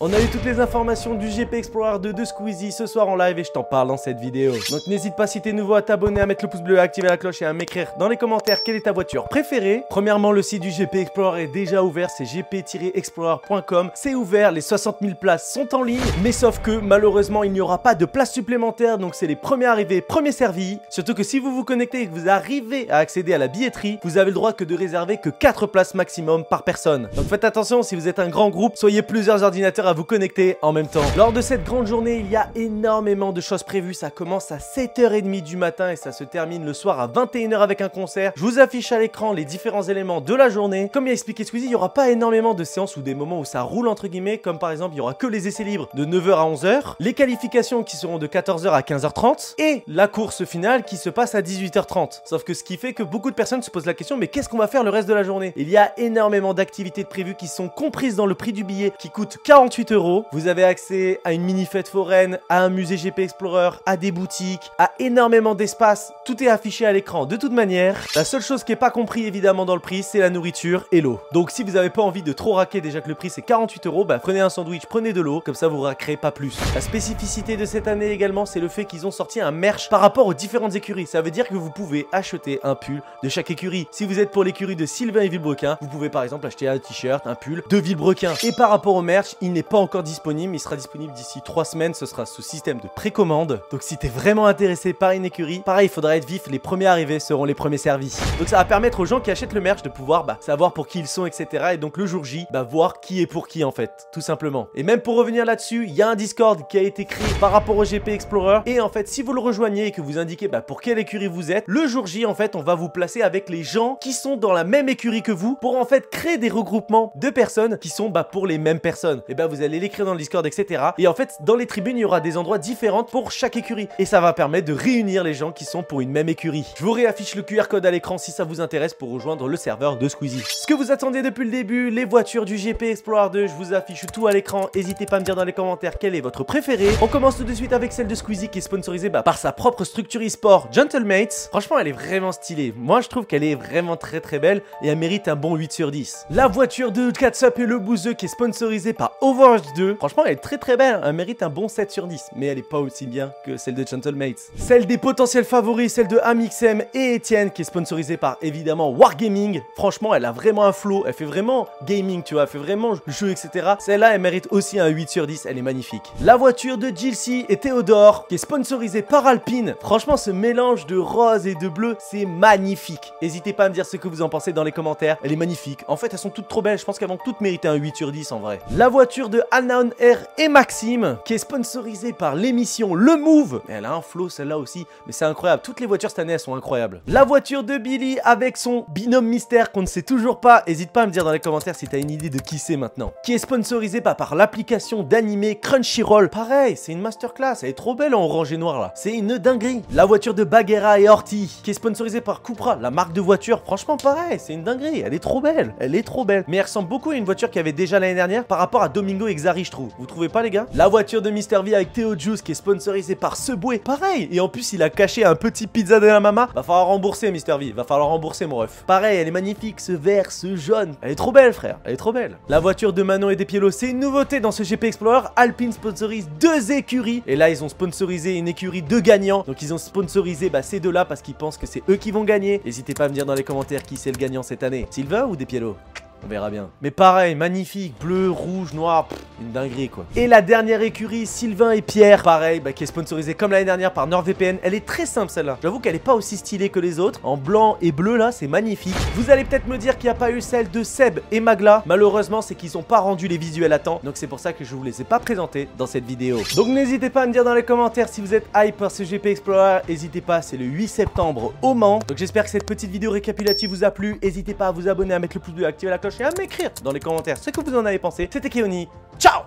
On a eu toutes les informations du GP Explorer 2 de Squeezie ce soir en live et je t'en parle dans cette vidéo. Donc n'hésite pas si t'es nouveau à t'abonner, à mettre le pouce bleu, à activer la cloche et à m'écrire dans les commentaires quelle est ta voiture préférée. Premièrement, le site du GP Explorer est déjà ouvert, c'est gp-explorer.com. C'est ouvert, les 60 000 places sont en ligne, mais sauf que malheureusement il n'y aura pas de place supplémentaire, donc c'est les premiers arrivés, premiers servis. Surtout que si vous vous connectez et que vous arrivez à accéder à la billetterie, vous avez le droit que de réserver que 4 places maximum par personne. Donc faites attention, si vous êtes un grand groupe, soyez plusieurs ordinateurs à vous connecter en même temps. Lors de cette grande journée, il y a énormément de choses prévues. Ça commence à 7h30 du matin et ça se termine le soir à 21h avec un concert. Je vous affiche à l'écran les différents éléments de la journée. Comme il a expliqué Squeezie, il n'y aura pas énormément de séances ou des moments où ça roule entre guillemets, comme par exemple il y aura que les essais libres de 9h à 11h, les qualifications qui seront de 14h à 15h30 et la course finale qui se passe à 18h30. Sauf que ce qui fait que beaucoup de personnes se posent la question, mais qu'est-ce qu'on va faire le reste de la journée? Il y a énormément d'activités de prévues qui sont comprises dans le prix du billet qui coûte 48 €. Vous avez accès à une mini fête foraine, à un musée GP Explorer, à des boutiques, à énormément d'espace. Tout est affiché à l'écran de toute manière. La seule chose qui n'est pas compris évidemment dans le prix, c'est la nourriture et l'eau. Donc si vous n'avez pas envie de trop raquer, déjà que le prix c'est 48 €, bah prenez un sandwich, prenez de l'eau, comme ça vous raquerez pas plus. La spécificité de cette année également, c'est le fait qu'ils ont sorti un merch par rapport aux différentes écuries. Ça veut dire que vous pouvez acheter un pull de chaque écurie. Si vous êtes pour l'écurie de Sylvain et Villebrequin, vous pouvez par exemple acheter un t-shirt, un pull de Villebrequin. Et par rapport au merch, il n'est pas encore disponible, il sera disponible d'ici 3 semaines, ce sera ce système de précommande. Donc si t'es vraiment intéressé par une écurie, pareil, il faudra être vif, les premiers arrivés seront les premiers servis. Donc ça va permettre aux gens qui achètent le merch de pouvoir savoir pour qui ils sont, etc. Et donc le jour J, voir qui est pour qui en fait, tout simplement. Et même pour revenir là-dessus, il y a un Discord qui a été créé par rapport au GP Explorer. Et en fait, si vous le rejoignez et que vous indiquez pour quelle écurie vous êtes, le jour J, en fait, on va vous placer avec les gens qui sont dans la même écurie que vous pour en fait créer des regroupements de personnes qui sont pour les mêmes personnes. Et vous allez l'écrire dans le Discord, etc. Et en fait, dans les tribunes, il y aura des endroits différents pour chaque écurie. Et ça va permettre de réunir les gens qui sont pour une même écurie. Je vous réaffiche le QR code à l'écran si ça vous intéresse pour rejoindre le serveur de Squeezie. Ce que vous attendiez depuis le début, les voitures du GP Explorer 2, je vous affiche tout à l'écran. N'hésitez pas à me dire dans les commentaires quelle est votre préférée. On commence tout de suite avec celle de Squeezie qui est sponsorisée par sa propre structure e-sport Gentlemates. Franchement, elle est vraiment stylée. Moi, je trouve qu'elle est vraiment très belle et elle mérite un bon 8 sur 10. La voiture de Catsup et le Bouzeux qui est sponsorisée par Overwatch 2. Franchement, elle est très belle. Elle mérite un bon 7 sur 10. Mais elle est pas aussi bien que celle de Gentlemates. Celle des potentiels favoris, celle de Amixem et Etienne qui est sponsorisée par évidemment Wargaming. Franchement, elle a vraiment un flow. Elle fait vraiment gaming, tu vois. Elle fait vraiment jeu, etc. Celle-là, elle mérite aussi un 8 sur 10. Elle est magnifique. La voiture de Gilsey et Théodore qui est sponsorisée par Alpine. Franchement, ce mélange de rose et de bleu, c'est magnifique. N'hésitez pas à me dire ce que vous en pensez dans les commentaires. Elle est magnifique. En fait, elles sont toutes trop belles. Je pense qu'elles vont toutes mériter un 8 sur 10 en vrai. La voiture de Unknown Air et Maxime qui est sponsorisée par l'émission Le Move. Elle a un flow celle-là aussi, mais c'est incroyable. Toutes les voitures cette année, elles sont incroyables. La voiture de Billy avec son binôme mystère qu'on ne sait toujours pas. N'hésite pas à me dire dans les commentaires si t'as une idée de qui c'est maintenant. Qui est sponsorisée par l'application d'animé Crunchyroll. Pareil, c'est une masterclass. Elle est trop belle en orange et noir là. C'est une dinguerie. La voiture de Bagheera et Horty qui est sponsorisée par Cupra, la marque de voiture. Franchement, pareil, c'est une dinguerie. Elle est trop belle. Elle est trop belle. Mais elle ressemble beaucoup à une voiture qu'il y avait déjà l'année dernière par rapport à Domingo et Xari, je trouve. Vous trouvez pas, les gars? La voiture de Mr V avec Théo Juice qui est sponsorisée par Subway. Pareil. Et en plus, il a caché un petit pizza de la mama. Va falloir rembourser, Mr V. Va falloir rembourser, mon ref. Pareil, elle est magnifique. Ce vert, ce jaune. Elle est trop belle, frère. Elle est trop belle. La voiture de Manon et des Piélos, c'est une nouveauté dans ce GP Explorer. Alpine sponsorise 2 écuries. Et là, ils ont sponsorisé une écurie de gagnants. Donc, ils ont sponsorisé ces deux-là parce qu'ils pensent que c'est eux qui vont gagner. N'hésitez pas à me dire dans les commentaires qui c'est le gagnant cette année. Sylvain ou des Piélos? On verra bien. Mais pareil, magnifique, bleu, rouge, noir, une dinguerie quoi. Et la dernière écurie, Sylvain et Pierre, pareil, qui est sponsorisée comme l'année dernière par NordVPN. Elle est très simple celle-là. J'avoue qu'elle est pas aussi stylée que les autres. En blanc et bleu là, c'est magnifique. Vous allez peut-être me dire qu'il n'y a pas eu celle de Seb et Magla. Malheureusement, c'est qu'ils n'ont pas rendu les visuels à temps. Donc c'est pour ça que je vous les ai pas présentés dans cette vidéo. Donc n'hésitez pas à me dire dans les commentaires si vous êtes hype par ce GP Explorer. N'hésitez pas, c'est le 8 septembre au Mans. Donc j'espère que cette petite vidéo récapitulative vous a plu. N'hésitez pas à vous abonner, à mettre le pouce bleu, à activer la cloche et à m'écrire dans les commentaires ce que vous en avez pensé. C'était Keoni. Ciao!